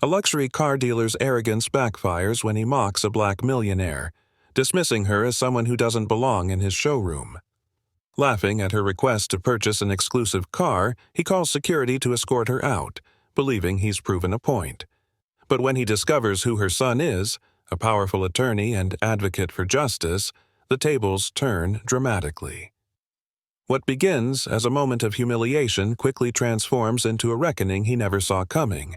A luxury car dealer's arrogance backfires when he mocks a black millionaire, dismissing her as someone who doesn't belong in his showroom. Laughing at her request to purchase an exclusive car, he calls security to escort her out, believing he's proven a point. But when he discovers who her son is, a powerful attorney and advocate for justice, the tables turn dramatically. What begins as a moment of humiliation quickly transforms into a reckoning he never saw coming,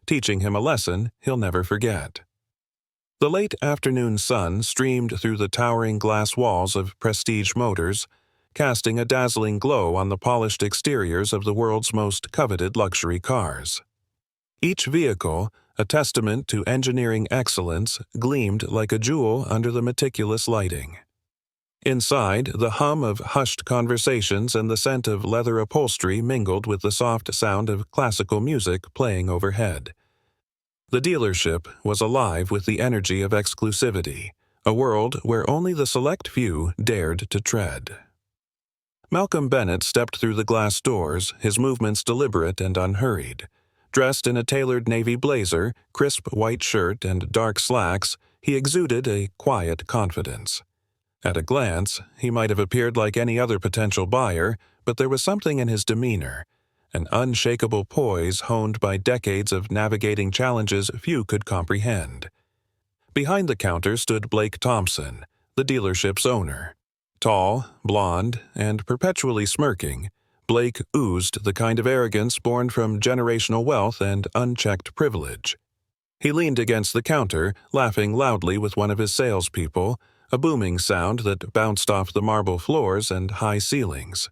teaching him a lesson he'll never forget. The late afternoon sun streamed through the towering glass walls of Prestige Motors, casting a dazzling glow on the polished exteriors of the world's most coveted luxury cars. Each vehicle, a testament to engineering excellence, gleamed like a jewel under the meticulous lighting. Inside, the hum of hushed conversations and the scent of leather upholstery mingled with the soft sound of classical music playing overhead. The dealership was alive with the energy of exclusivity, a world where only the select few dared to tread. Malcolm Bennett stepped through the glass doors, his movements deliberate and unhurried. Dressed in a tailored navy blazer, crisp white shirt, and dark slacks, he exuded a quiet confidence. At a glance, he might have appeared like any other potential buyer, but there was something in his demeanor, an unshakable poise honed by decades of navigating challenges few could comprehend. Behind the counter stood Blake Thompson, the dealership's owner. Tall, blonde, and perpetually smirking, Blake oozed the kind of arrogance born from generational wealth and unchecked privilege. He leaned against the counter, laughing loudly with one of his salespeople, a booming sound that bounced off the marble floors and high ceilings.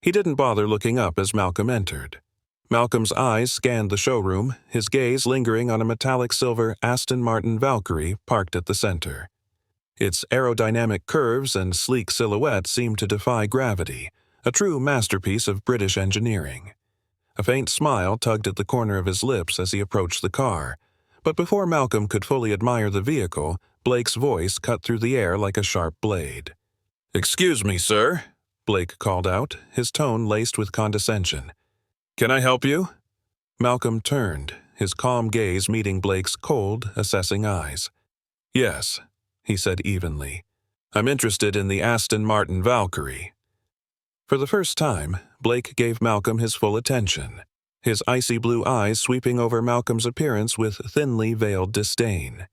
He didn't bother looking up as Malcolm entered. Malcolm's eyes scanned the showroom, his gaze lingering on a metallic silver Aston Martin Valkyrie parked at the center. Its aerodynamic curves and sleek silhouette seemed to defy gravity, a true masterpiece of British engineering. A faint smile tugged at the corner of his lips as he approached the car, but before Malcolm could fully admire the vehicle, Blake's voice cut through the air like a sharp blade. "Excuse me, sir," Blake called out, his tone laced with condescension. "Can I help you?" Malcolm turned, his calm gaze meeting Blake's cold, assessing eyes. "Yes," he said evenly. "I'm interested in the Aston Martin Valkyrie." For the first time, Blake gave Malcolm his full attention, his icy blue eyes sweeping over Malcolm's appearance with thinly veiled disdain.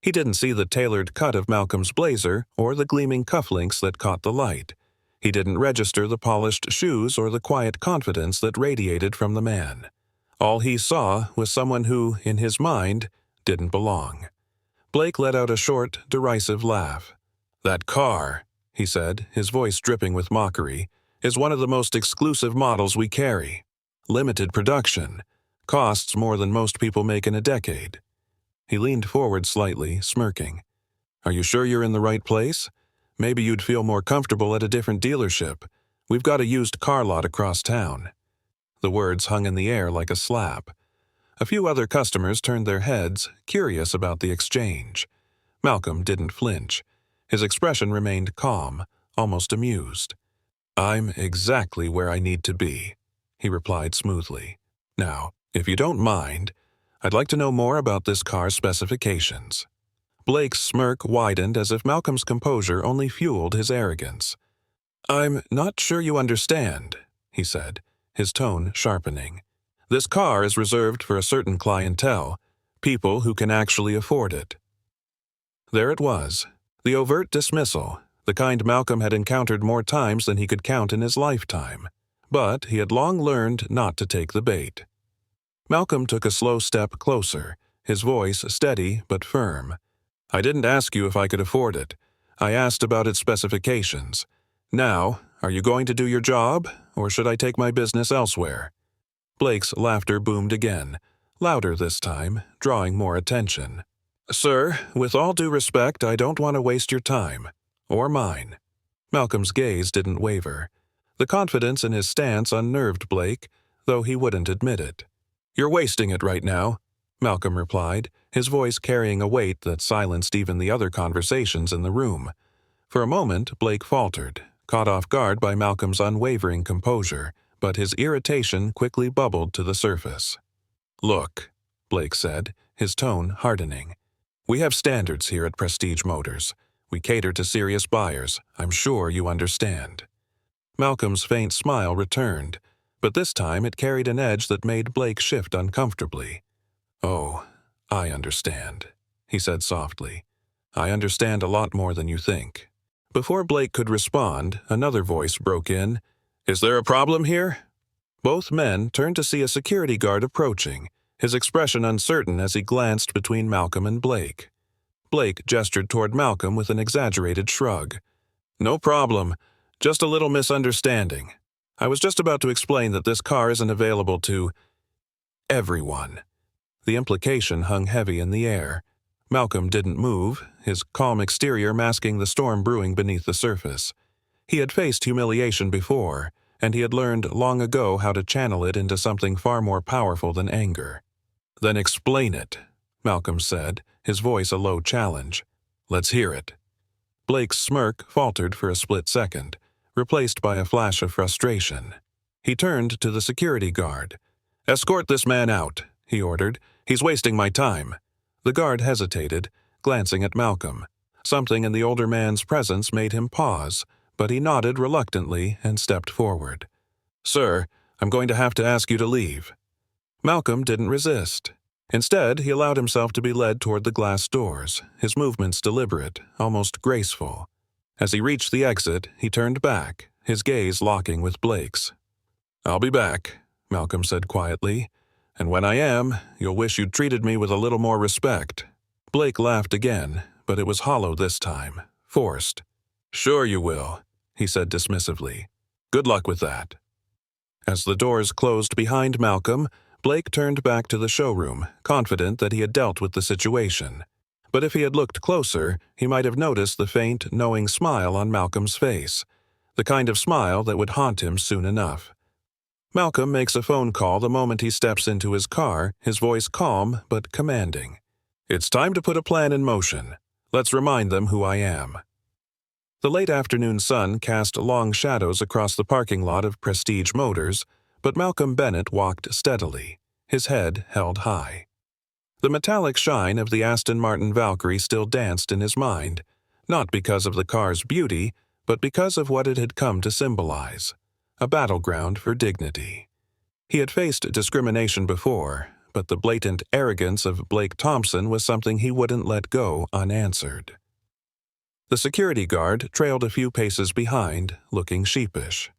He didn't see the tailored cut of Malcolm's blazer or the gleaming cufflinks that caught the light. He didn't register the polished shoes or the quiet confidence that radiated from the man. All he saw was someone who, in his mind, didn't belong. Blake let out a short, derisive laugh. "That car," he said, his voice dripping with mockery, "is one of the most exclusive models we carry. Limited production. Costs more than most people make in a decade." He leaned forward slightly, smirking. "Are you sure you're in the right place? Maybe you'd feel more comfortable at a different dealership. We've got a used car lot across town." The words hung in the air like a slap. A few other customers turned their heads, curious about the exchange. Malcolm didn't flinch. His expression remained calm, almost amused. "I'm exactly where I need to be," he replied smoothly. "Now, if you don't mind, I'd like to know more about this car's specifications." Blake's smirk widened as if Malcolm's composure only fueled his arrogance. "I'm not sure you understand," he said, his tone sharpening. "This car is reserved for a certain clientele, people who can actually afford it." There it was, the overt dismissal, the kind Malcolm had encountered more times than he could count in his lifetime. But he had long learned not to take the bait. Malcolm took a slow step closer, his voice steady but firm. "I didn't ask you if I could afford it. I asked about its specifications. Now, are you going to do your job, or should I take my business elsewhere?" Blake's laughter boomed again, louder this time, drawing more attention. "Sir, with all due respect, I don't want to waste your time. Or mine." Malcolm's gaze didn't waver. The confidence in his stance unnerved Blake, though he wouldn't admit it. "You're wasting it right now," Malcolm replied, his voice carrying a weight that silenced even the other conversations in the room. For a moment, Blake faltered, caught off guard by Malcolm's unwavering composure, but his irritation quickly bubbled to the surface. "Look," Blake said, his tone hardening. "We have standards here at Prestige Motors. We cater to serious buyers. I'm sure you understand." Malcolm's faint smile returned, but this time it carried an edge that made Blake shift uncomfortably. "Oh, I understand," he said softly. "I understand a lot more than you think." Before Blake could respond, another voice broke in. "Is there a problem here?" Both men turned to see a security guard approaching, his expression uncertain as he glanced between Malcolm and Blake. Blake gestured toward Malcolm with an exaggerated shrug. "No problem. Just a little misunderstanding. I was just about to explain that this car isn't available to everyone." The implication hung heavy in the air. Malcolm didn't move, his calm exterior masking the storm brewing beneath the surface. He had faced humiliation before, and he had learned long ago how to channel it into something far more powerful than anger. "Then explain it," Malcolm said, his voice a low challenge. "Let's hear it." Blake's smirk faltered for a split second, replaced by a flash of frustration. He turned to the security guard. "Escort this man out," he ordered. "He's wasting my time." The guard hesitated, glancing at Malcolm. Something in the older man's presence made him pause, but he nodded reluctantly and stepped forward. "Sir, I'm going to have to ask you to leave." Malcolm didn't resist. Instead, he allowed himself to be led toward the glass doors, his movements deliberate, almost graceful. As he reached the exit, he turned back, his gaze locking with Blake's. "I'll be back," Malcolm said quietly. "And when I am, you'll wish you'd treated me with a little more respect." Blake laughed again, but it was hollow this time, forced. "Sure you will," he said dismissively. "Good luck with that." As the doors closed behind Malcolm, Blake turned back to the showroom, confident that he had dealt with the situation. But if he had looked closer, he might have noticed the faint, knowing smile on Malcolm's face, the kind of smile that would haunt him soon enough. Malcolm makes a phone call the moment he steps into his car, his voice calm but commanding. "It's time to put a plan in motion. Let's remind them who I am." The late afternoon sun cast long shadows across the parking lot of Prestige Motors, but Malcolm Bennett walked steadily, his head held high. The metallic shine of the Aston Martin Valkyrie still danced in his mind, not because of the car's beauty, but because of what it had come to symbolize. A battleground for dignity. He had faced discrimination before, but the blatant arrogance of Blake Thompson was something he wouldn't let go unanswered. The security guard trailed a few paces behind, looking sheepish.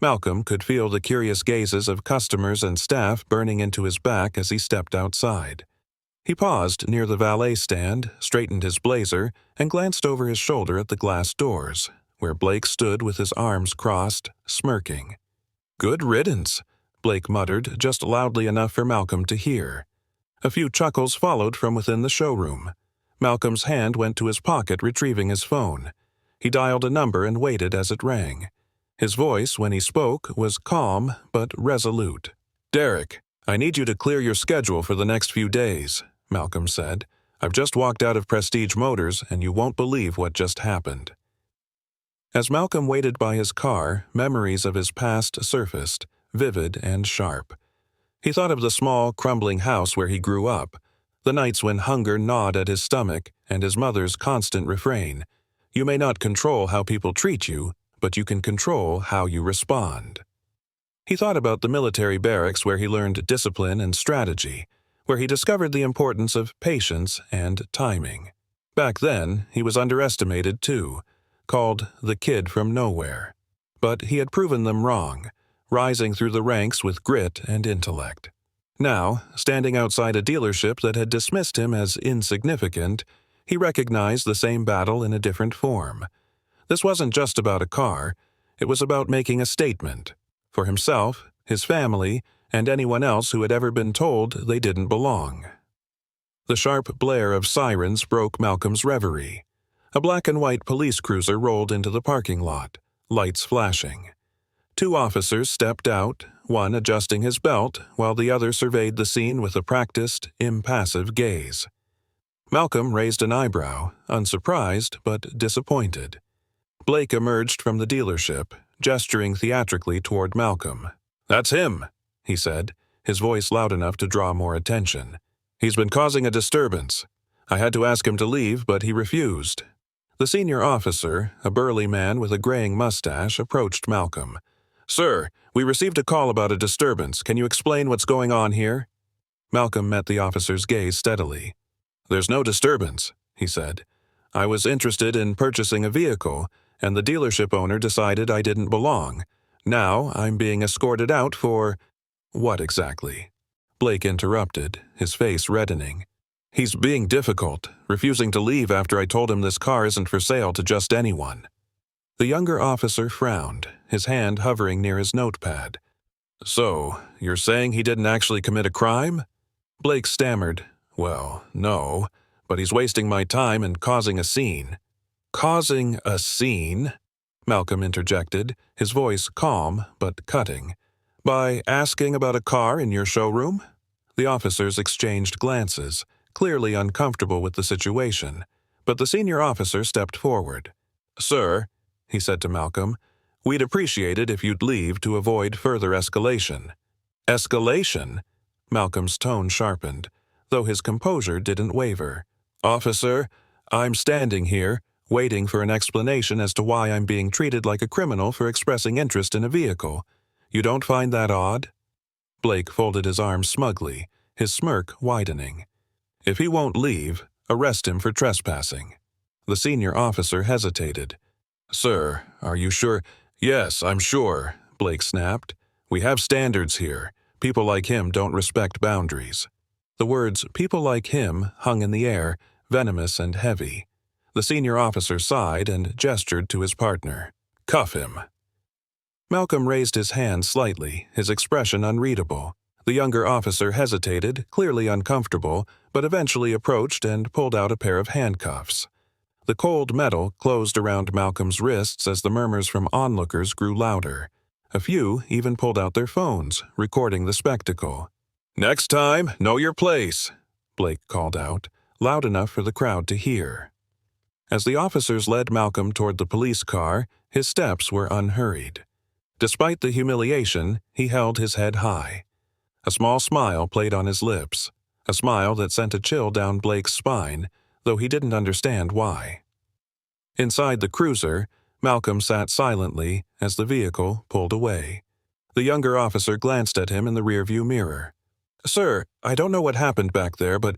Malcolm could feel the curious gazes of customers and staff burning into his back as he stepped outside. He paused near the valet stand, straightened his blazer, and glanced over his shoulder at the glass doors, where Blake stood with his arms crossed, smirking. "Good riddance," Blake muttered just loudly enough for Malcolm to hear. A few chuckles followed from within the showroom. Malcolm's hand went to his pocket, retrieving his phone. He dialed a number and waited as it rang. His voice, when he spoke, was calm but resolute. "Derek, I need you to clear your schedule for the next few days," Malcolm said. "I've just walked out of Prestige Motors, and you won't believe what just happened." As Malcolm waited by his car, memories of his past surfaced, vivid and sharp. He thought of the small, crumbling house where he grew up, the nights when hunger gnawed at his stomach, and his mother's constant refrain, "You may not control how people treat you, but you can control how you respond." He thought about the military barracks where he learned discipline and strategy, where he discovered the importance of patience and timing. Back then, he was underestimated too, called the kid from nowhere. But he had proven them wrong, rising through the ranks with grit and intellect. Now, standing outside a dealership that had dismissed him as insignificant, he recognized the same battle in a different form. This wasn't just about a car, it was about making a statement. For himself, his family, and anyone else who had ever been told they didn't belong. The sharp blare of sirens broke Malcolm's reverie. A black and white police cruiser rolled into the parking lot, lights flashing. 2 officers stepped out, one adjusting his belt, while the other surveyed the scene with a practiced, impassive gaze. Malcolm raised an eyebrow, unsurprised but disappointed. Blake emerged from the dealership, gesturing theatrically toward Malcolm. "That's him," he said, his voice loud enough to draw more attention. He's been causing a disturbance. I had to ask him to leave, but he refused. The senior officer, a burly man with a graying mustache, approached Malcolm. Sir, we received a call about a disturbance. Can you explain what's going on here? Malcolm met the officer's gaze steadily. There's no disturbance, he said. I was interested in purchasing a vehicle, and the dealership owner decided I didn't belong. Now I'm being escorted out for… What exactly? Blake interrupted, his face reddening. He's being difficult, refusing to leave after I told him this car isn't for sale to just anyone. The younger officer frowned, his hand hovering near his notepad. So, you're saying he didn't actually commit a crime? Blake stammered. Well, no, but he's wasting my time and causing a scene. Causing a scene? Malcolm interjected, his voice calm but cutting. By asking about a car in your showroom? The officers exchanged glances, clearly uncomfortable with the situation, but the senior officer stepped forward. Sir, he said to Malcolm, we'd appreciate it if you'd leave to avoid further escalation. Escalation? Malcolm's tone sharpened, though his composure didn't waver. Officer, I'm standing here, waiting for an explanation as to why I'm being treated like a criminal for expressing interest in a vehicle. You don't find that odd? Blake folded his arms smugly, his smirk widening. If he won't leave, arrest him for trespassing. The senior officer hesitated. Sir, are you sure? Yes, I'm sure, Blake snapped. We have standards here. People like him don't respect boundaries. The words, people like him, hung in the air, venomous and heavy. The senior officer sighed and gestured to his partner. Cuff him. Malcolm raised his hand slightly, his expression unreadable. The younger officer hesitated, clearly uncomfortable, but eventually approached and pulled out a pair of handcuffs. The cold metal closed around Malcolm's wrists as the murmurs from onlookers grew louder. A few even pulled out their phones, recording the spectacle. Next time, know your place, Blake called out, loud enough for the crowd to hear. As the officers led Malcolm toward the police car, his steps were unhurried. Despite the humiliation, he held his head high. A small smile played on his lips, a smile that sent a chill down Blake's spine, though he didn't understand why. Inside the cruiser, Malcolm sat silently as the vehicle pulled away. The younger officer glanced at him in the rearview mirror. Sir, I don't know what happened back there, but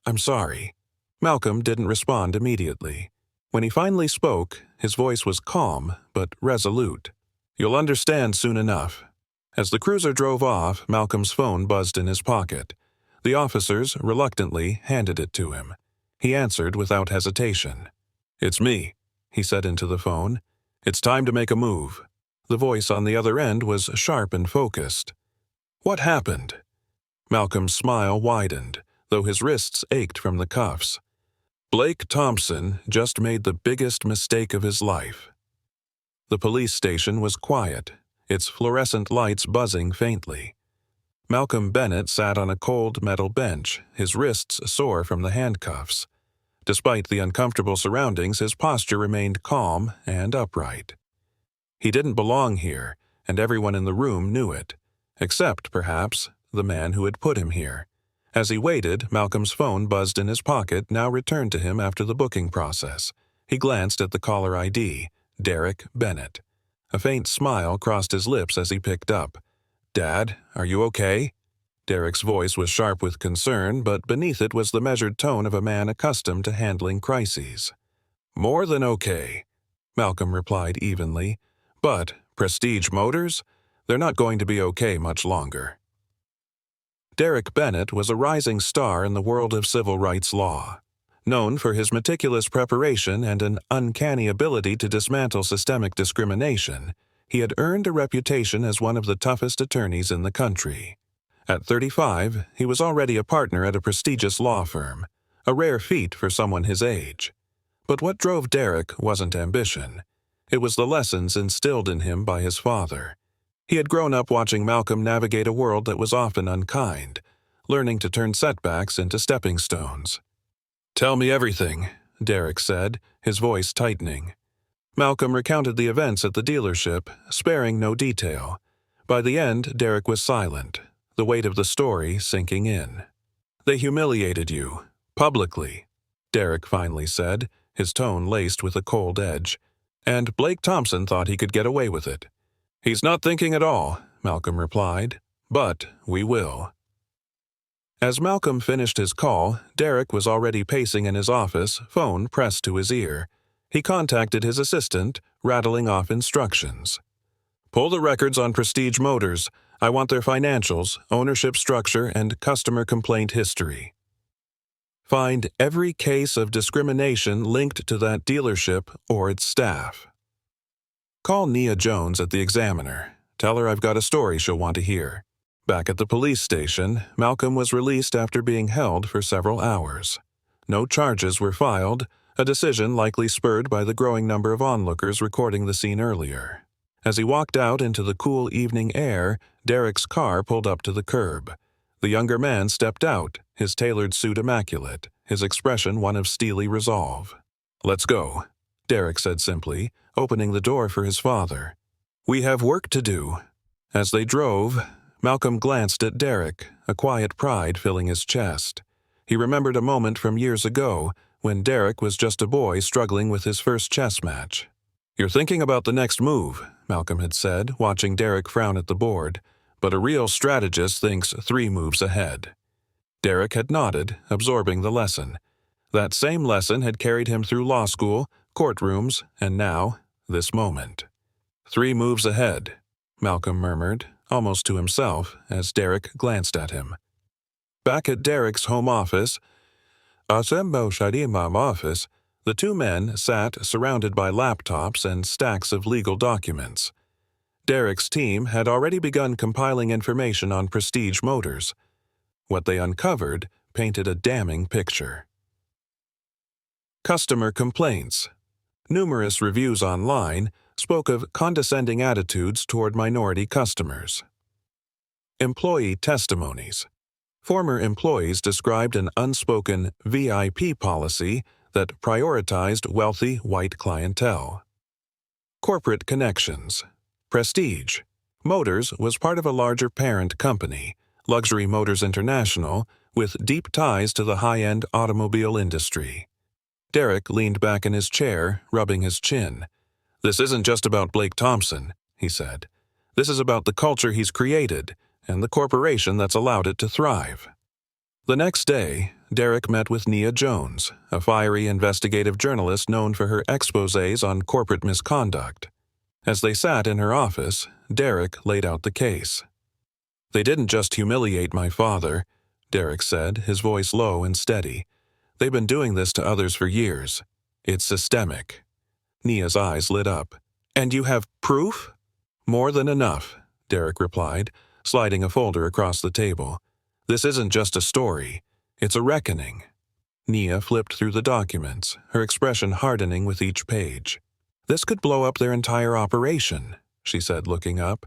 I'm sorry. Malcolm didn't respond immediately. When he finally spoke, his voice was calm but resolute. You'll understand soon enough. As the cruiser drove off, Malcolm's phone buzzed in his pocket. The officers, reluctantly, handed it to him. He answered without hesitation. It's me, he said into the phone. It's time to make a move. The voice on the other end was sharp and focused. What happened? Malcolm's smile widened, though his wrists ached from the cuffs. Blake Thompson just made the biggest mistake of his life. The police station was quiet, its fluorescent lights buzzing faintly. Malcolm Bennett sat on a cold metal bench, his wrists sore from the handcuffs. Despite the uncomfortable surroundings, his posture remained calm and upright. He didn't belong here, and everyone in the room knew it, except, perhaps, the man who had put him here. As he waited, Malcolm's phone buzzed in his pocket, now returned to him after the booking process. He glanced at the caller ID, Derek Bennett. A faint smile crossed his lips as he picked up. Dad, are you okay? Derek's voice was sharp with concern, but beneath it was the measured tone of a man accustomed to handling crises. More than okay, Malcolm replied evenly. But Prestige Motors? They're not going to be okay much longer. Derek Bennett was a rising star in the world of civil rights law. Known for his meticulous preparation and an uncanny ability to dismantle systemic discrimination, he had earned a reputation as one of the toughest attorneys in the country. At 35, he was already a partner at a prestigious law firm, a rare feat for someone his age. But what drove Derek wasn't ambition. It was the lessons instilled in him by his father. He had grown up watching Malcolm navigate a world that was often unkind, learning to turn setbacks into stepping stones. Tell me everything, Derek said, his voice tightening. Malcolm recounted the events at the dealership, sparing no detail. By the end, Derek was silent, the weight of the story sinking in. They humiliated you. Publicly, Derek finally said, his tone laced with a cold edge. And Blake Thompson thought he could get away with it. He's not thinking at all, Malcolm replied. But we will. As Malcolm finished his call, Derek was already pacing in his office, phone pressed to his ear. He contacted his assistant, rattling off instructions. Pull the records on Prestige Motors. I want their financials, ownership structure, and customer complaint history. Find every case of discrimination linked to that dealership or its staff. Call Nia Jones at the Examiner. Tell her I've got a story she'll want to hear. Back at the police station, Malcolm was released after being held for several hours. No charges were filed, a decision likely spurred by the growing number of onlookers recording the scene earlier. As he walked out into the cool evening air, Derek's car pulled up to the curb. The younger man stepped out, his tailored suit immaculate, his expression one of steely resolve. "Let's go," Derek said simply, opening the door for his father. "We have work to do." As they drove, Malcolm glanced at Derek, a quiet pride filling his chest. He remembered a moment from years ago when Derek was just a boy struggling with his first chess match. "You're thinking about the next move," Malcolm had said, watching Derek frown at the board, "but a real strategist thinks 3 moves ahead." Derek had nodded, absorbing the lesson. That same lesson had carried him through law school, courtrooms, and now, this moment. 3 moves ahead, Malcolm murmured, almost to himself, as Derek glanced at him. Back at Derek's home office, the 2 men sat surrounded by laptops and stacks of legal documents. Derek's team had already begun compiling information on Prestige Motors. What they uncovered painted a damning picture. Customer complaints. Numerous reviews online spoke of condescending attitudes toward minority customers. Employee testimonies. Former employees described an unspoken VIP policy that prioritized wealthy white clientele. Corporate connections. Prestige. Motors was part of a larger parent company, Luxury Motors International, with deep ties to the high-end automobile industry. Derek leaned back in his chair, rubbing his chin. "This isn't just about Blake Thompson," he said. "This is about the culture he's created and the corporation that's allowed it to thrive." The next day, Derek met with Nia Jones, a fiery investigative journalist known for her exposés on corporate misconduct. As they sat in her office, Derek laid out the case. "They didn't just humiliate my father," Derek said, his voice low and steady. "They've been doing this to others for years. It's systemic." Nia's eyes lit up. "And you have proof?" "More than enough," Derek replied, sliding a folder across the table. "This isn't just a story. It's a reckoning." Nia flipped through the documents, her expression hardening with each page. "This could blow up their entire operation," she said, looking up.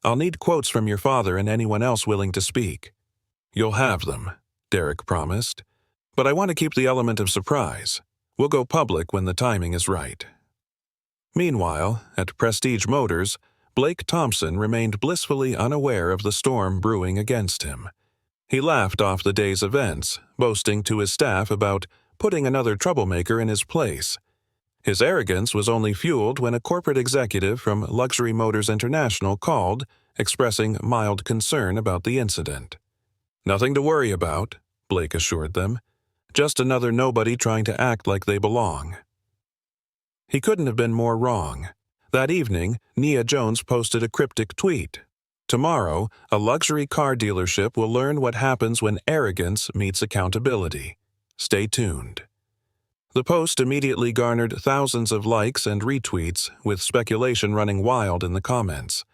"I'll need quotes from your father and anyone else willing to speak." "You'll have them," Derek promised. "But I want to keep the element of surprise. We'll go public when the timing is right." Meanwhile, at Prestige Motors, Blake Thompson remained blissfully unaware of the storm brewing against him. He laughed off the day's events, boasting to his staff about putting another troublemaker in his place. His arrogance was only fueled when a corporate executive from Luxury Motors International called, expressing mild concern about the incident. "Nothing to worry about," Blake assured them. "Just another nobody trying to act like they belong." He couldn't have been more wrong. That evening, Nia Jones posted a cryptic tweet. "Tomorrow, a luxury car dealership will learn what happens when arrogance meets accountability. Stay tuned." The post immediately garnered thousands of likes and retweets, with speculation running wild in the comments.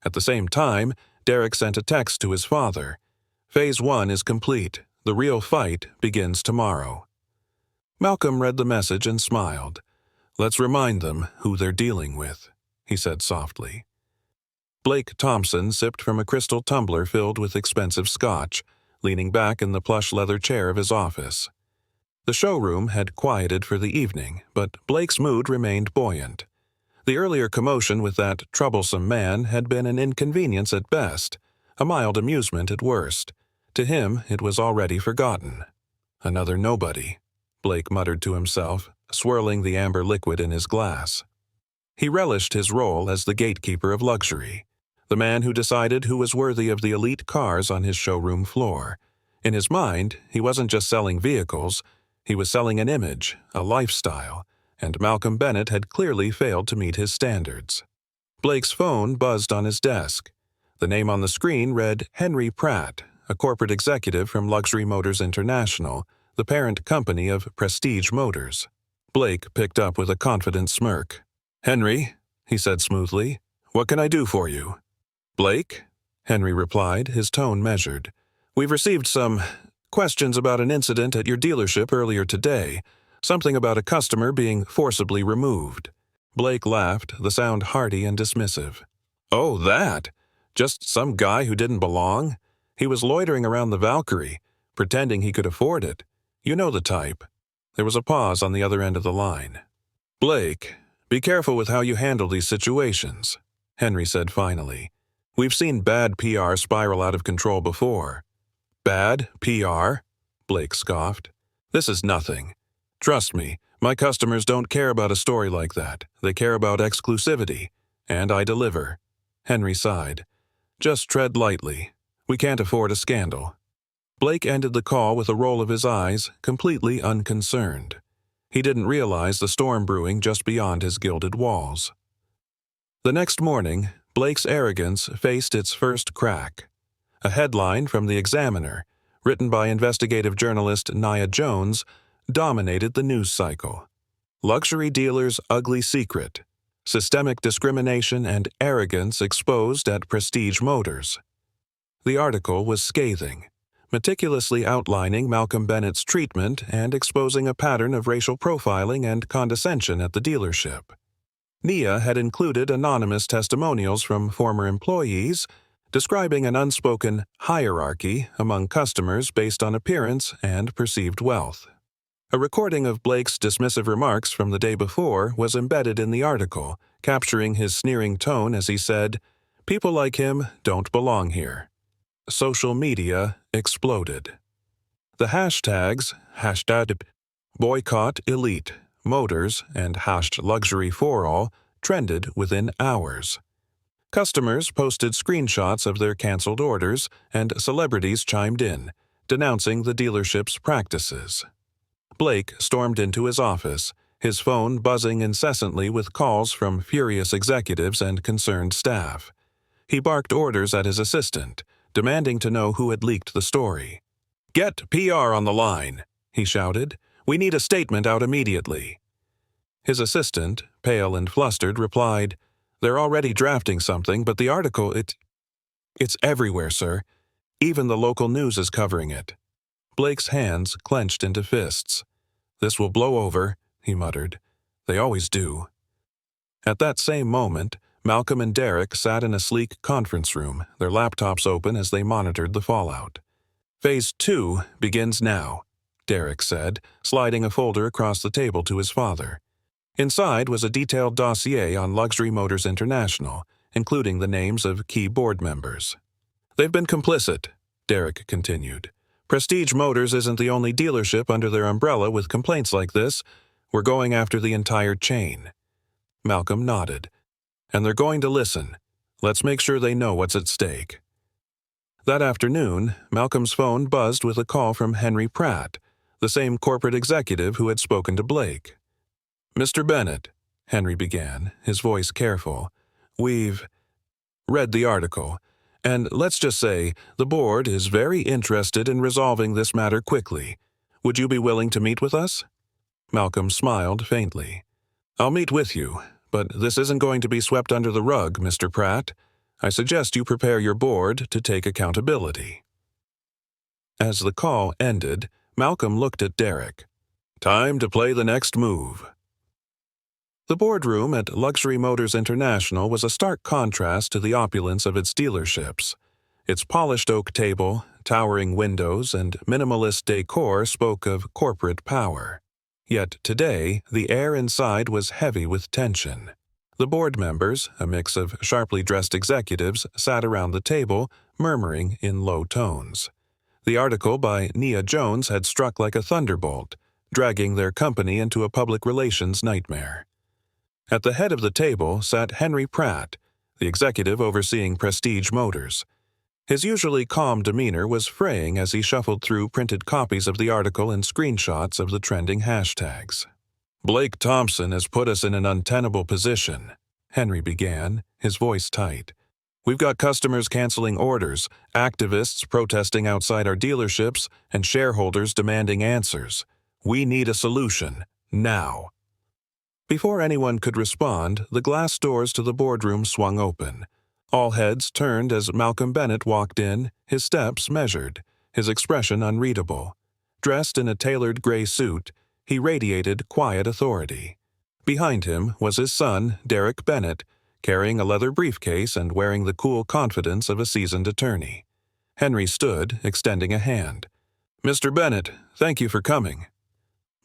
At the same time, Derek sent a text to his father. "Phase 1 is complete. The real fight begins tomorrow." Malcolm read the message and smiled. "Let's remind them who they're dealing with," he said softly. Blake Thompson sipped from a crystal tumbler filled with expensive scotch, leaning back in the plush leather chair of his office. The showroom had quieted for the evening, but Blake's mood remained buoyant. The earlier commotion with that troublesome man had been an inconvenience at best, a mild amusement at worst. To him, it was already forgotten. Another nobody, Blake muttered to himself, swirling the amber liquid in his glass. He relished his role as the gatekeeper of luxury, the man who decided who was worthy of the elite cars on his showroom floor. In his mind, he wasn't just selling vehicles, he was selling an image, a lifestyle, and Malcolm Bennett had clearly failed to meet his standards. Blake's phone buzzed on his desk. The name on the screen read Henry Pratt, a corporate executive from Luxury Motors International, the parent company of Prestige Motors. Blake picked up with a confident smirk. "Henry," he said smoothly, "what can I do for you?" "Blake?" Henry replied, his tone measured. "We've received some questions about an incident at your dealership earlier today, something about a customer being forcibly removed." Blake laughed, the sound hearty and dismissive. "Oh, that? Just some guy who didn't belong? He was loitering around the Valkyrie, pretending he could afford it. You know the type." There was a pause on the other end of the line. "Blake, be careful with how you handle these situations," Henry said finally. "We've seen bad PR spiral out of control before." "Bad PR?" Blake scoffed. "This is nothing. Trust me, my customers don't care about a story like that. They care about exclusivity. And I deliver." Henry sighed. "Just tread lightly. We can't afford a scandal." Blake ended the call with a roll of his eyes, completely unconcerned. He didn't realize the storm brewing just beyond his gilded walls. The next morning, Blake's arrogance faced its first crack. A headline from the Examiner, written by investigative journalist Nia Jones, dominated the news cycle. "Luxury dealer's ugly secret. Systemic discrimination and arrogance exposed at Prestige Motors." The article was scathing, meticulously outlining Malcolm Bennett's treatment and exposing a pattern of racial profiling and condescension at the dealership. Nia had included anonymous testimonials from former employees, describing an unspoken hierarchy among customers based on appearance and perceived wealth. A recording of Blake's dismissive remarks from the day before was embedded in the article, capturing his sneering tone as he said, "People like him don't belong here." Social media exploded. The hashtags #BoycottElite Motors and #LuxuryForAll trended within hours. Customers posted screenshots of their canceled orders, and celebrities chimed in, denouncing the dealership's practices. Blake stormed into his office, his phone buzzing incessantly with calls from furious executives and concerned staff. He barked orders at his assistant, demanding to know who had leaked the story. "Get PR on the line," he shouted. "We need a statement out immediately." His assistant, pale and flustered, replied, "They're already drafting something, but the article, it's everywhere, sir. Even the local news is covering it." Blake's hands clenched into fists. "This will blow over," he muttered. "They always do." At that same moment, Malcolm and Derek sat in a sleek conference room, their laptops open as they monitored the fallout. "Phase 2 begins now," Derek said, sliding a folder across the table to his father. Inside was a detailed dossier on Luxury Motors International, including the names of key board members. "They've been complicit," Derek continued. "Prestige Motors isn't the only dealership under their umbrella with complaints like this. We're going after the entire chain." Malcolm nodded. "And they're going to listen. Let's make sure they know what's at stake." That afternoon, Malcolm's phone buzzed with a call from Henry Pratt, the same corporate executive who had spoken to Blake. "Mr. Bennett," Henry began, his voice careful, "we've read the article, and let's just say the board is very interested in resolving this matter quickly. Would you be willing to meet with us?" Malcolm smiled faintly. "I'll meet with you, but this isn't going to be swept under the rug, Mr. Pratt. I suggest you prepare your board to take accountability." As the call ended, Malcolm looked at Derek. "Time to play the next move." The boardroom at Luxury Motors International was a stark contrast to the opulence of its dealerships. Its polished oak table, towering windows, and minimalist decor spoke of corporate power. Yet today, the air inside was heavy with tension. The board members, a mix of sharply dressed executives, sat around the table, murmuring in low tones. The article by Nia Jones had struck like a thunderbolt, dragging their company into a public relations nightmare. At the head of the table sat Henry Pratt, the executive overseeing Prestige Motors. His usually calm demeanor was fraying as he shuffled through printed copies of the article and screenshots of the trending hashtags. "Blake Thompson has put us in an untenable position," Henry began, his voice tight. "We've got customers canceling orders, activists protesting outside our dealerships, and shareholders demanding answers. We need a solution, now." Before anyone could respond, the glass doors to the boardroom swung open. All heads turned as Malcolm Bennett walked in, his steps measured, his expression unreadable. Dressed in a tailored gray suit, he radiated quiet authority. Behind him was his son, Derek Bennett, carrying a leather briefcase and wearing the cool confidence of a seasoned attorney. Henry stood, extending a hand. "Mr. Bennett, thank you for coming."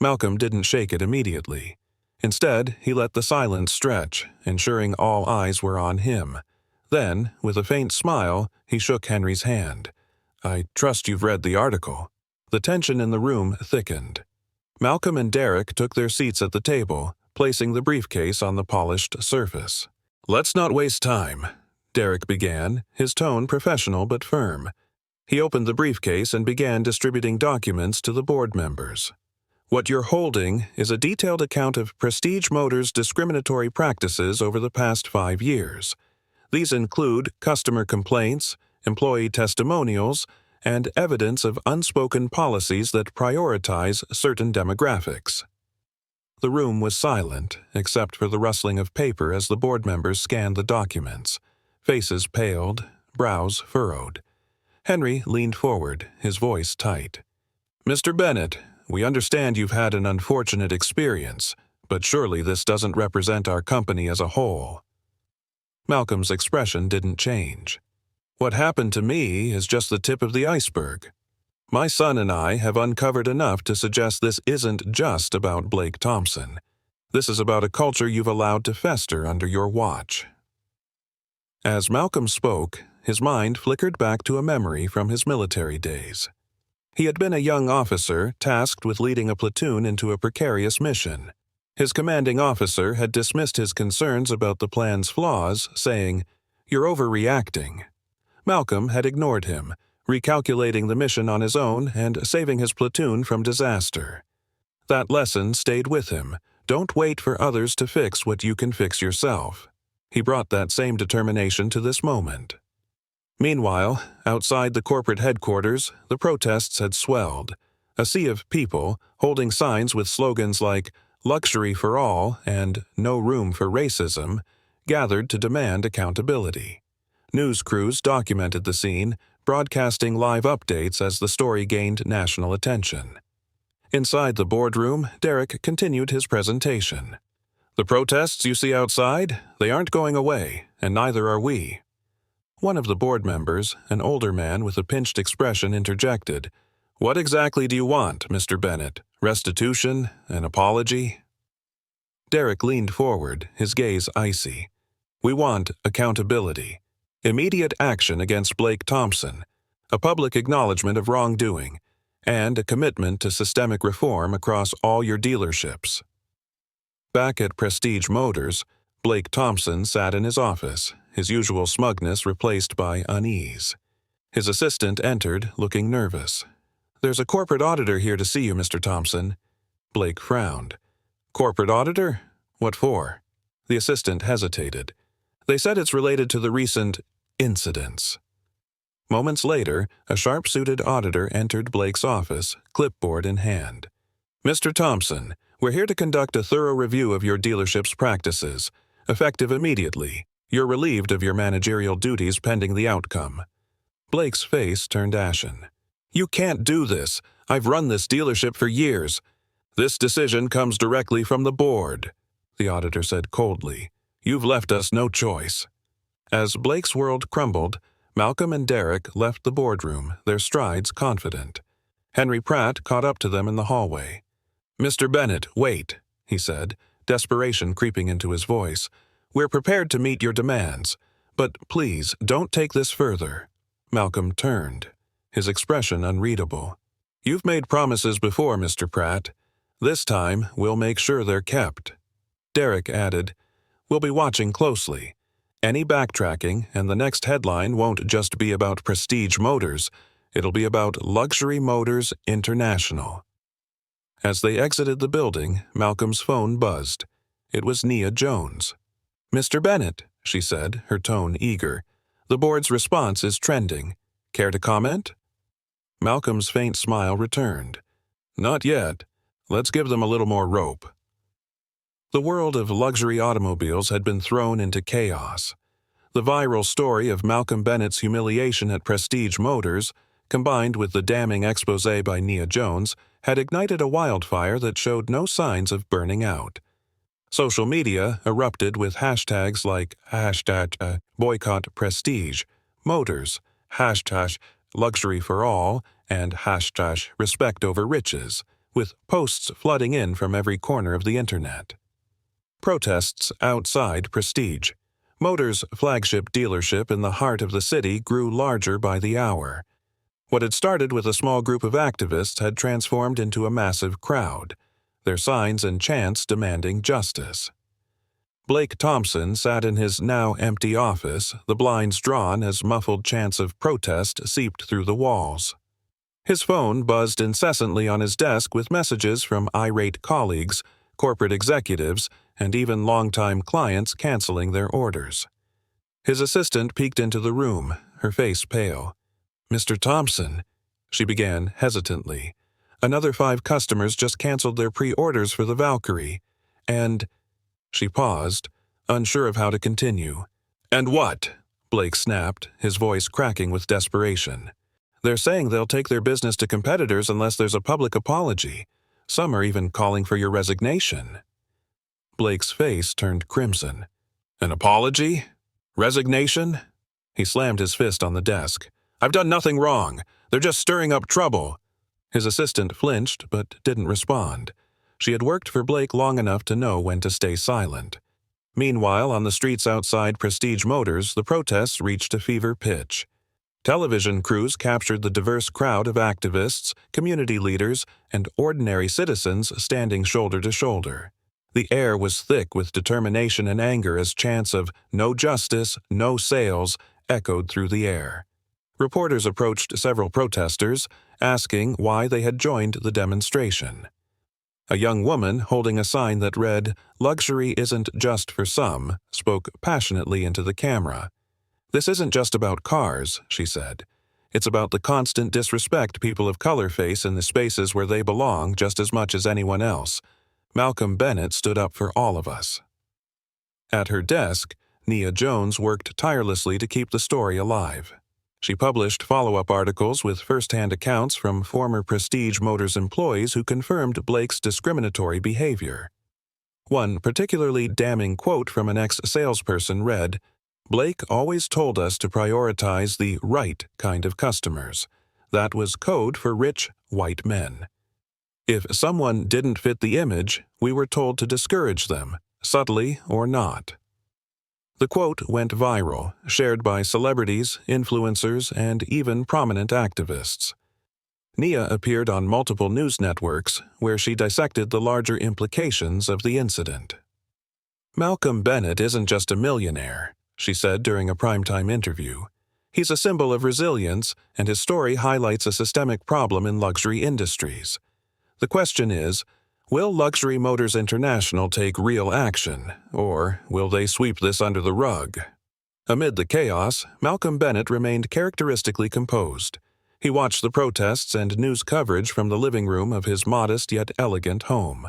Malcolm didn't shake it immediately. Instead, he let the silence stretch, ensuring all eyes were on him. Then, with a faint smile, he shook Henry's hand. "I trust you've read the article." The tension in the room thickened. Malcolm and Derek took their seats at the table, placing the briefcase on the polished surface. "Let's not waste time," Derek began, his tone professional but firm. He opened the briefcase and began distributing documents to the board members. "What you're holding is a detailed account of Prestige Motors' discriminatory practices over the past 5 years. These include customer complaints, employee testimonials, and evidence of unspoken policies that prioritize certain demographics." The room was silent, except for the rustling of paper as the board members scanned the documents. Faces paled, brows furrowed. Henry leaned forward, his voice tight. "Mr. Bennett, we understand you've had an unfortunate experience, but surely this doesn't represent our company as a whole." Malcolm's expression didn't change. "What happened to me is just the tip of the iceberg. My son and I have uncovered enough to suggest this isn't just about Blake Thompson. This is about a culture you've allowed to fester under your watch." As Malcolm spoke, his mind flickered back to a memory from his military days. He had been a young officer tasked with leading a platoon into a precarious mission. His commanding officer had dismissed his concerns about the plan's flaws, saying, "You're overreacting." Malcolm had ignored him, recalculating the mission on his own and saving his platoon from disaster. That lesson stayed with him. Don't wait for others to fix what you can fix yourself. He brought that same determination to this moment. Meanwhile, outside the corporate headquarters, the protests had swelled. A sea of people, holding signs with slogans like "Luxury for All" and "No Room for Racism," gathered to demand accountability. News crews documented the scene, broadcasting live updates as the story gained national attention. Inside the boardroom, Derek continued his presentation. "The protests you see outside, they aren't going away, and neither are we." One of the board members, an older man with a pinched expression, interjected, "What exactly do you want, Mr. Bennett? Restitution? An apology?" Derek leaned forward, his gaze icy. "We want accountability. Immediate action against Blake Thompson, a public acknowledgement of wrongdoing, and a commitment to systemic reform across all your dealerships." Back at Prestige Motors, Blake Thompson sat in his office, his usual smugness replaced by unease. His assistant entered, looking nervous. "There's a corporate auditor here to see you, Mr. Thompson." Blake frowned. "Corporate auditor? What for?" The assistant hesitated. "They said it's related to the recent incidents." Moments later, a sharp-suited auditor entered Blake's office, clipboard in hand. "Mr. Thompson, we're here to conduct a thorough review of your dealership's practices, effective immediately. You're relieved of your managerial duties pending the outcome." Blake's face turned ashen. "You can't do this. I've run this dealership for years. This decision comes directly from the board," the auditor said coldly. "You've left us no choice." As Blake's world crumbled, Malcolm and Derek left the boardroom, their strides confident. Henry Pratt caught up to them in the hallway. "Mr. Bennett, wait," he said, desperation creeping into his voice. "We're prepared to meet your demands, but please don't take this further." Malcolm turned. his expression unreadable. "You've made promises before, Mr. Pratt. This time, we'll make sure they're kept." Derek added, "We'll be watching closely. Any backtracking, and the next headline won't just be about Prestige Motors, it'll be about Luxury Motors International." As they exited the building, Malcolm's phone buzzed. It was Nia Jones. "Mr. Bennett," she said, her tone eager. "The board's response is trending. Care to comment?" Malcolm's faint smile returned. "Not yet. Let's give them a little more rope." The world of luxury automobiles had been thrown into chaos. The viral story of Malcolm Bennett's humiliation at Prestige Motors, combined with the damning exposé by Nia Jones, had ignited a wildfire that showed no signs of burning out. Social media erupted with hashtags like #boycott Prestige Motors, #luxury for all, and #respect over riches, with posts flooding in from every corner of the internet. Protests outside Prestige Motors' flagship dealership in the heart of the city grew larger by the hour. What had started with a small group of activists had transformed into a massive crowd, their signs and chants demanding justice. Blake Thompson sat in his now empty office, the blinds drawn as muffled chants of protest seeped through the walls. His phone buzzed incessantly on his desk with messages from irate colleagues, corporate executives, and even longtime clients canceling their orders. His assistant peeked into the room, her face pale. "Mr. Thompson," she began hesitantly. "Another 5 customers just canceled their pre-orders for the Valkyrie, and—" She paused, unsure of how to continue. "And what?" Blake snapped, his voice cracking with desperation. "They're saying they'll take their business to competitors unless there's a public apology. Some are even calling for your resignation." Blake's face turned crimson. "An apology? Resignation?" He slammed his fist on the desk. "I've done nothing wrong. They're just stirring up trouble." His assistant flinched but didn't respond. She had worked for Blake long enough to know when to stay silent. Meanwhile, on the streets outside Prestige Motors, the protests reached a fever pitch. Television crews captured the diverse crowd of activists, community leaders, and ordinary citizens standing shoulder to shoulder. The air was thick with determination and anger as chants of "no justice, no sales" echoed through the air. Reporters approached several protesters, asking why they had joined the demonstration. A young woman holding a sign that read, "Luxury isn't just for some," spoke passionately into the camera. "This isn't just about cars," she said. "It's about the constant disrespect people of color face in the spaces where they belong just as much as anyone else. Malcolm Bennett stood up for all of us." At her desk, Nia Jones worked tirelessly to keep the story alive. She published follow-up articles with first-hand accounts from former Prestige Motors employees who confirmed Blake's discriminatory behavior. One particularly damning quote from an ex-salesperson read, "Blake always told us to prioritize the right kind of customers. That was code for rich, white men. If someone didn't fit the image, we were told to discourage them, subtly or not." The quote went viral, shared by celebrities, influencers, and even prominent activists. Nia appeared on multiple news networks, where she dissected the larger implications of the incident. "Malcolm Bennett isn't just a millionaire," she said during a primetime interview. "He's a symbol of resilience, and his story highlights a systemic problem in luxury industries. The question is, will Luxury Motors International take real action, or will they sweep this under the rug?" Amid the chaos, Malcolm Bennett remained characteristically composed. He watched the protests and news coverage from the living room of his modest yet elegant home.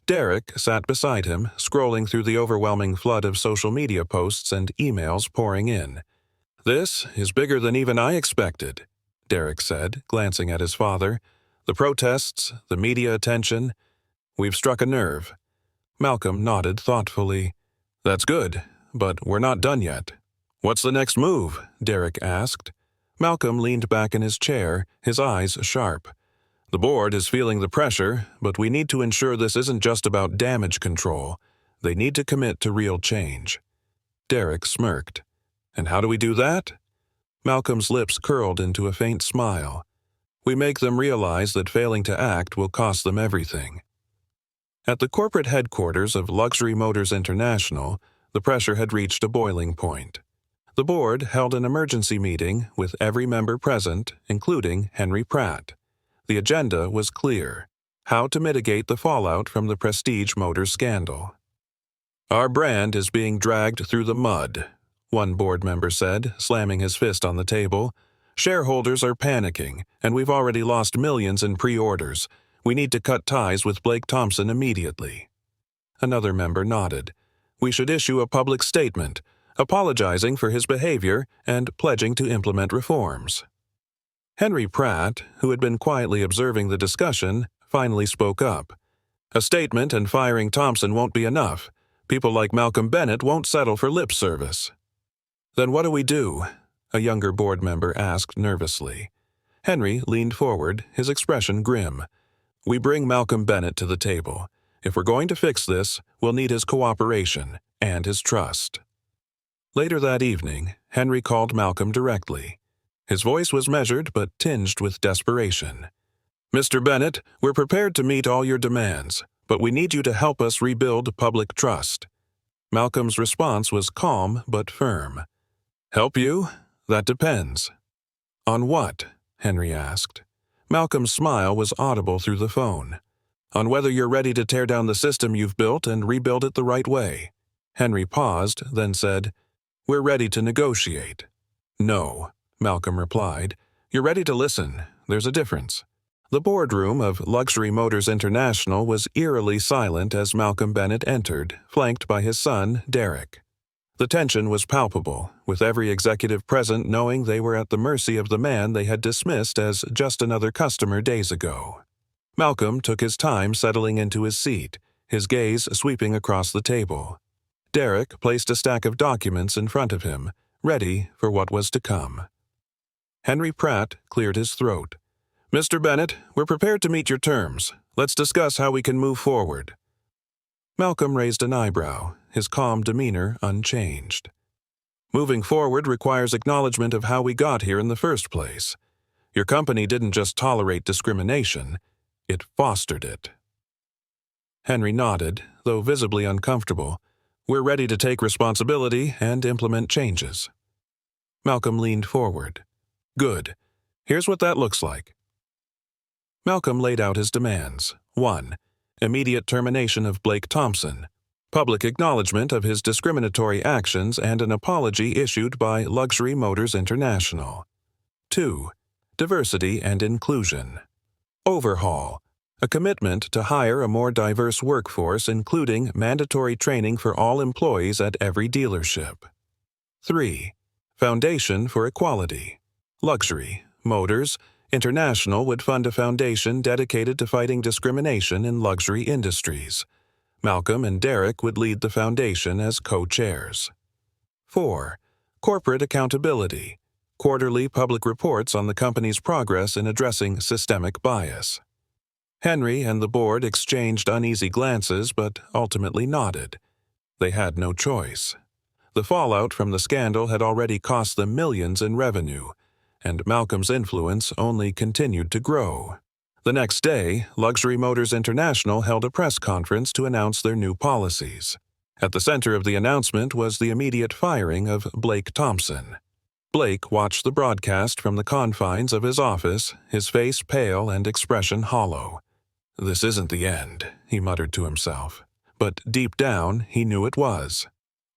Derek sat beside him, scrolling through the overwhelming flood of social media posts and emails pouring in. "This is bigger than even I expected," Derek said, glancing at his father. "The protests, the media attention. We've struck a nerve." Malcolm nodded thoughtfully. "That's good, but we're not done yet." "What's the next move?" Derek asked. Malcolm leaned back in his chair, his eyes sharp. "The board is feeling the pressure, but we need to ensure this isn't just about damage control. They need to commit to real change." Derek smirked. "And how do we do that?" Malcolm's lips curled into a faint smile. We make them realize that failing to act will cost them everything. At the corporate headquarters of Luxury Motors International, the pressure had reached a boiling point. The board held an emergency meeting with every member present, including Henry Pratt. The agenda was clear: how to mitigate the fallout from the Prestige Motors scandal. "Our brand is being dragged through the mud," one board member said, slamming his fist on the table. "Shareholders are panicking, and we've already lost millions in pre-orders. We need to cut ties with Blake Thompson immediately." Another member nodded. "We should issue a public statement, apologizing for his behavior and pledging to implement reforms." Henry Pratt, who had been quietly observing the discussion, finally spoke up. "A statement and firing Thompson won't be enough. People like Malcolm Bennett won't settle for lip service." "Then what do we do?" a younger board member asked nervously. Henry leaned forward, his expression grim. "We bring Malcolm Bennett to the table. If we're going to fix this, we'll need his cooperation and his trust." Later that evening, Henry called Malcolm directly. His voice was measured but tinged with desperation. "Mr. Bennett, we're prepared to meet all your demands, but we need you to help us rebuild public trust." Malcolm's response was calm but firm. "Help you? That depends." "On what?" Henry asked. Malcolm's smile was audible through the phone. "On whether you're ready to tear down the system you've built and rebuild it the right way." Henry paused, then said, "We're ready to negotiate." "No," Malcolm replied. "You're ready to listen. There's a difference." The boardroom of Luxury Motors International was eerily silent as Malcolm Bennett entered, flanked by his son, Derek. The tension was palpable, with every executive present knowing they were at the mercy of the man they had dismissed as just another customer days ago. Malcolm took his time settling into his seat, his gaze sweeping across the table. Derek placed a stack of documents in front of him, ready for what was to come. Henry Pratt cleared his throat. "Mr. Bennett, we're prepared to meet your terms. Let's discuss how we can move forward." Malcolm raised an eyebrow, his calm demeanor unchanged. "Moving forward requires acknowledgement of how we got here in the first place. Your company didn't just tolerate discrimination, it fostered it." Henry nodded, though visibly uncomfortable. "We're ready to take responsibility and implement changes." Malcolm leaned forward. "Good. Here's what that looks like." Malcolm laid out his demands. 1. Immediate termination of Blake Thompson. Public acknowledgement of his discriminatory actions and an apology issued by Luxury Motors International. 2. Diversity and inclusion. Overhaul. A commitment to hire a more diverse workforce, including mandatory training for all employees at every dealership. 3. Foundation for equality. Luxury Motors International would fund a foundation dedicated to fighting discrimination in luxury industries. Malcolm and Derek would lead the foundation as co-chairs. 4. Corporate accountability. Quarterly public reports on the company's progress in addressing systemic bias. Henry and the board exchanged uneasy glances but ultimately nodded. They had no choice. The fallout from the scandal had already cost them millions in revenue, and Malcolm's influence only continued to grow. The next day, Luxury Motors International held a press conference to announce their new policies. At the center of the announcement was the immediate firing of Blake Thompson. Blake watched the broadcast from the confines of his office, his face pale and expression hollow. "This isn't the end," he muttered to himself. But deep down, he knew it was.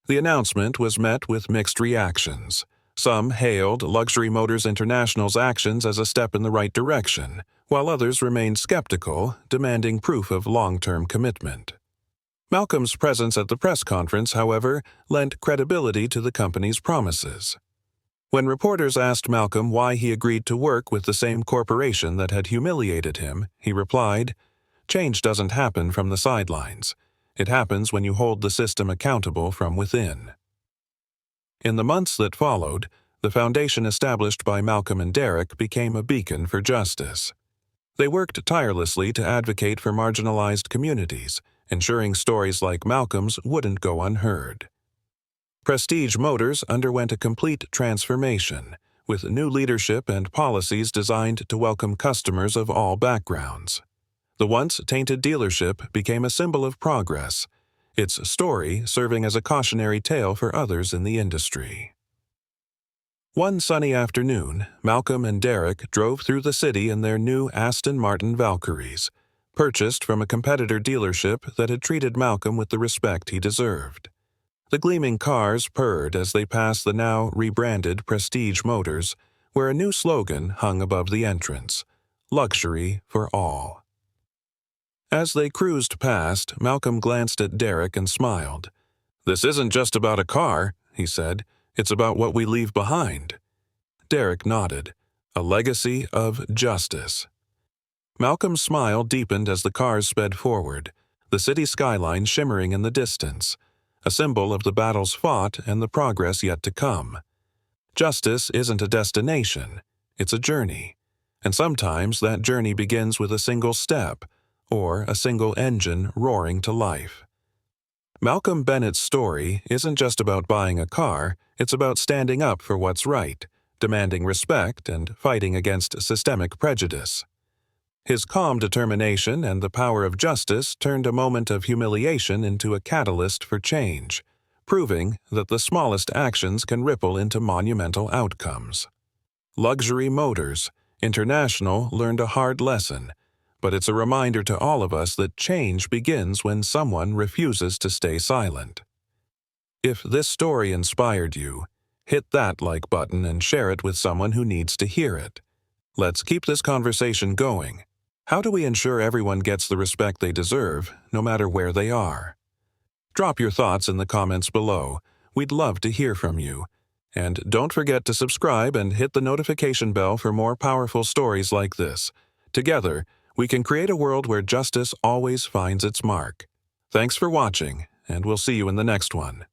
The announcement was met with mixed reactions. Some hailed Luxury Motors International's actions as a step in the right direction, while others remained skeptical, demanding proof of long-term commitment. Malcolm's presence at the press conference, however, lent credibility to the company's promises. When reporters asked Malcolm why he agreed to work with the same corporation that had humiliated him, he replied, "Change doesn't happen from the sidelines. It happens when you hold the system accountable from within." In the months that followed, the foundation established by Malcolm and Derek became a beacon for justice. They worked tirelessly to advocate for marginalized communities, ensuring stories like Malcolm's wouldn't go unheard. Prestige Motors underwent a complete transformation, with new leadership and policies designed to welcome customers of all backgrounds. The once tainted dealership became a symbol of progress, its story serving as a cautionary tale for others in the industry. One sunny afternoon, Malcolm and Derek drove through the city in their new Aston Martin Valkyries, purchased from a competitor dealership that had treated Malcolm with the respect he deserved. The gleaming cars purred as they passed the now rebranded Prestige Motors, where a new slogan hung above the entrance: "Luxury for all." As they cruised past, Malcolm glanced at Derek and smiled. "This isn't just about a car," he said. "It's about what we leave behind." Derek nodded. "A legacy of justice." Malcolm's smile deepened as the cars sped forward, the city skyline shimmering in the distance, a symbol of the battles fought and the progress yet to come. Justice isn't a destination, it's a journey, and sometimes that journey begins with a single step or a single engine roaring to life. Malcolm Bennett's story isn't just about buying a car, it's about standing up for what's right, demanding respect, and fighting against systemic prejudice. His calm determination and the power of justice turned a moment of humiliation into a catalyst for change, proving that the smallest actions can ripple into monumental outcomes. Luxury Motors International learned a hard lesson, but it's a reminder to all of us that change begins when someone refuses to stay silent. If this story inspired you, hit that like button and share it with someone who needs to hear it. Let's keep this conversation going. How do we ensure everyone gets the respect they deserve, no matter where they are? Drop your thoughts in the comments below. We'd love to hear from you. And don't forget to subscribe and hit the notification bell for more powerful stories like this. Together, we can create a world where justice always finds its mark. Thanks for watching, and we'll see you in the next one.